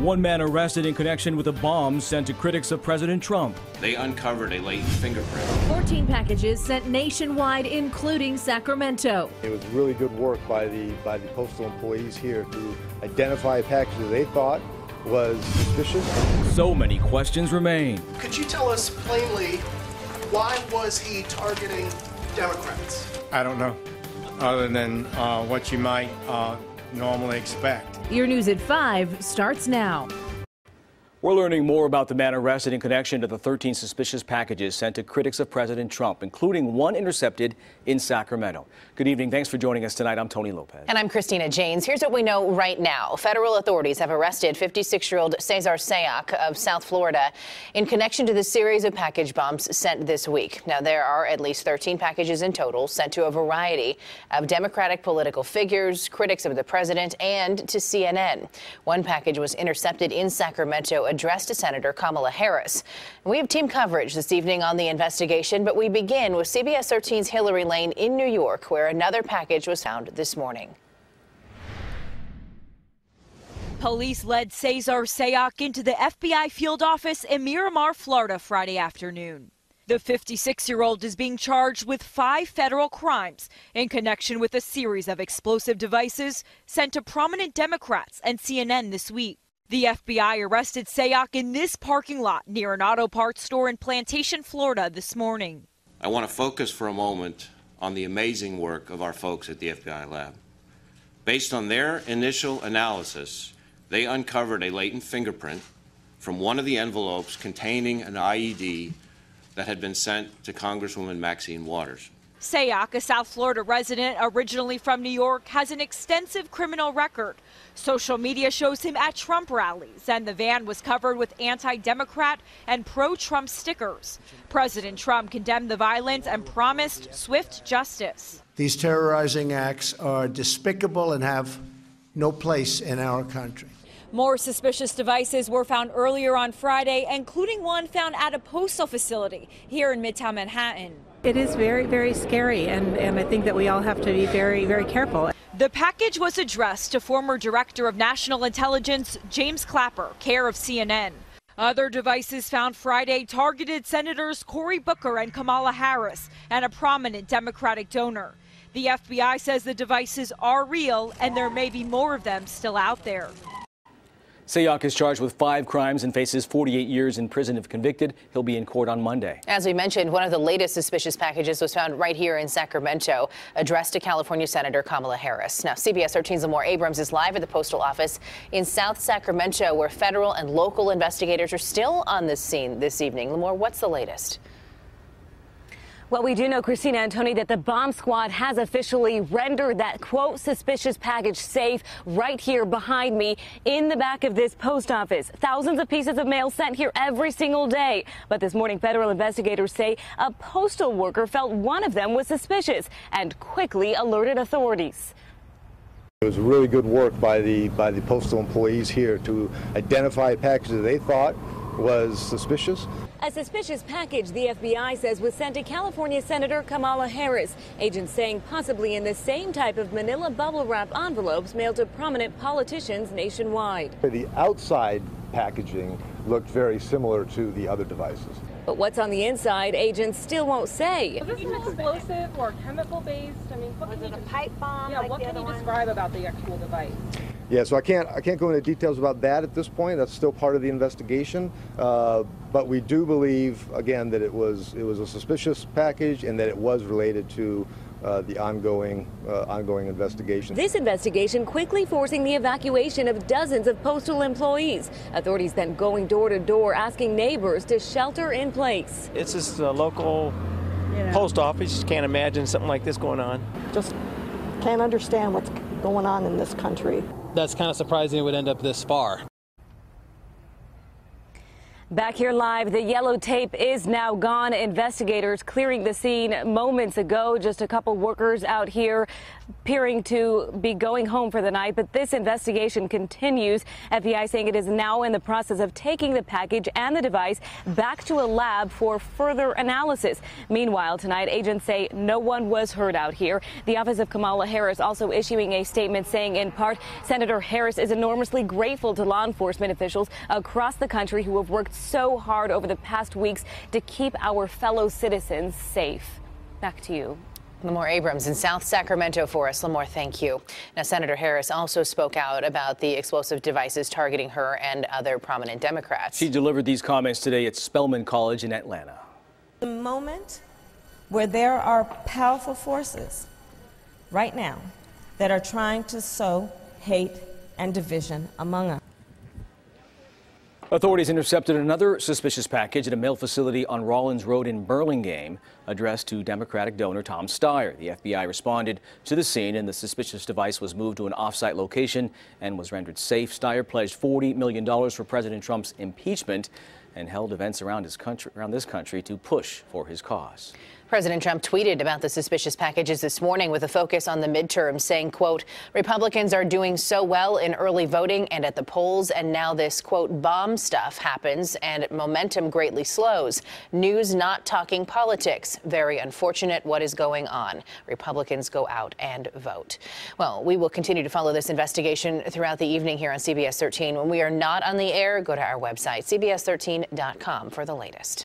One man arrested in connection with a bomb sent to critics of President Trump. They uncovered a latent fingerprint. 14 packages sent nationwide, including Sacramento. It was really good work by the postal employees here to identify a package that they thought was suspicious. So many questions remain. Could you tell us plainly, why was he targeting Democrats? I don't know, other than what you might normally expect. Your News at 5 starts now. We're learning more about the man arrested in connection to the 13 suspicious packages sent to critics of President Trump, including one intercepted in Sacramento. Good evening. Thanks for joining us tonight. I'm Tony Lopez. And I'm Christina Janes. Here's what we know right now. Federal authorities have arrested 56-year-old Cesar Sayoc of South Florida in connection to the series of package bombs sent this week. Now, there are at least 13 packages in total sent to a variety of Democratic political figures, critics of the president, and to CNN. One package was intercepted in Sacramento, addressed to Senator Kamala Harris. We have team coverage this evening on the investigation, but we begin with CBS 13's Hillary Lane in New York, where another package was found this morning. Police led Cesar Sayoc into the FBI field office in Miramar, Florida, Friday afternoon. The 56-year-old is being charged with 5 federal crimes in connection with a series of explosive devices sent to prominent Democrats and CNN this week. The FBI arrested Sayoc in this parking lot near an auto parts store in Plantation, Florida this morning. I want to focus for a moment on the amazing work of our folks at the FBI lab. Based on their initial analysis, they uncovered a latent fingerprint from one of the envelopes containing an IED that had been sent to Congresswoman Maxine Waters. Sayoc, a South Florida resident originally from New York, has an extensive criminal record. Social media shows him at Trump rallies, and the van was covered with anti-Democrat and pro-Trump stickers. President Trump condemned the violence and promised swift justice. These terrorizing acts are despicable and have no place in our country. More suspicious devices were found earlier on Friday, including one found at a postal facility here in Midtown Manhattan. It is very, very scary, and I think that we all have to be very, very careful. The package was addressed to former Director of National Intelligence James Clapper, care of CNN. Other devices found Friday targeted Senators Cory Booker and Kamala Harris and a prominent Democratic donor. The FBI says the devices are real and there may be more of them still out there. Sayoc is charged with 5 crimes and faces 48 years in prison if convicted. He'll be in court on Monday. As we mentioned, one of the latest suspicious packages was found right here in Sacramento, addressed to California Senator Kamala Harris. Now, CBS 13's Lamore Abrams is live at the postal office in South Sacramento, where federal and local investigators are still on the scene this evening. Lamore, what's the latest? Well, we do know, Christina and Tony, that the bomb squad has officially rendered that, quote, suspicious package safe right here behind me in the back of this post office. Thousands of pieces of mail sent here every single day. But this morning, federal investigators say a postal worker felt one of them was suspicious and quickly alerted authorities. It was really good work by the postal employees here to identify a package that they thought was suspicious. A suspicious package, the FBI says, was sent to California Senator Kamala Harris. Agents saying possibly in the same type of manila bubble wrap envelopes mailed to prominent politicians nationwide. The outside packaging looked very similar to the other devices. But what's on the inside, agents still won't say. Is this an explosive or chemical based? I mean, what can you a pipe bomb? Yeah, what can you describe about the actual device? Yeah, so I can't go into details about that at this point. That's still part of the investigation. But we do believe, again, that it was a suspicious package and that it was related to the ongoing investigation. This investigation quickly forcing the evacuation of dozens of postal employees. Authorities then going door to door asking neighbors to shelter in place. It's just a local post office. Just can't imagine something like this going on. Just can't understand what's going on in this country. That's kind of surprising it would end up this far. Back here live, the yellow tape is now gone. Investigators clearing the scene moments ago. Just a couple workers out here appearing to be going home for the night, but this investigation continues. FBI saying it is now in the process of taking the package and the device back to a lab for further analysis. Meanwhile, tonight, agents say no one was hurt out here. The office of Kamala Harris also issuing a statement saying, in part, Senator Harris is enormously grateful to law enforcement officials across the country who have worked so hard over the past weeks to keep our fellow citizens safe. Back to you. Lamore Abrams in South Sacramento for us. Lamore, thank you. Now, Senator Harris also spoke out about the explosive devices targeting her and other prominent Democrats. She delivered these comments today at Spelman College in Atlanta. The moment where there are powerful forces right now that are trying to sow hate and division among us. Authorities intercepted another suspicious package at a mail facility on Rollins Road in Burlingame, addressed to Democratic donor Tom Steyer. The FBI responded to the scene, and the suspicious device was moved to an off-site location and was rendered safe. Steyer pledged $40 million for President Trump's impeachment and held events around this country to push for his cause. President Trump tweeted about the suspicious packages this morning with a focus on the midterms, saying, quote, Republicans are doing so well in early voting and at the polls, and now this, quote, bomb stuff happens and momentum greatly slows. News not talking politics. Very unfortunate what is going on. Republicans go out and vote. Well, we will continue to follow this investigation throughout the evening here on CBS 13. When we are not on the air, go to our website, cbs13.com, for the latest.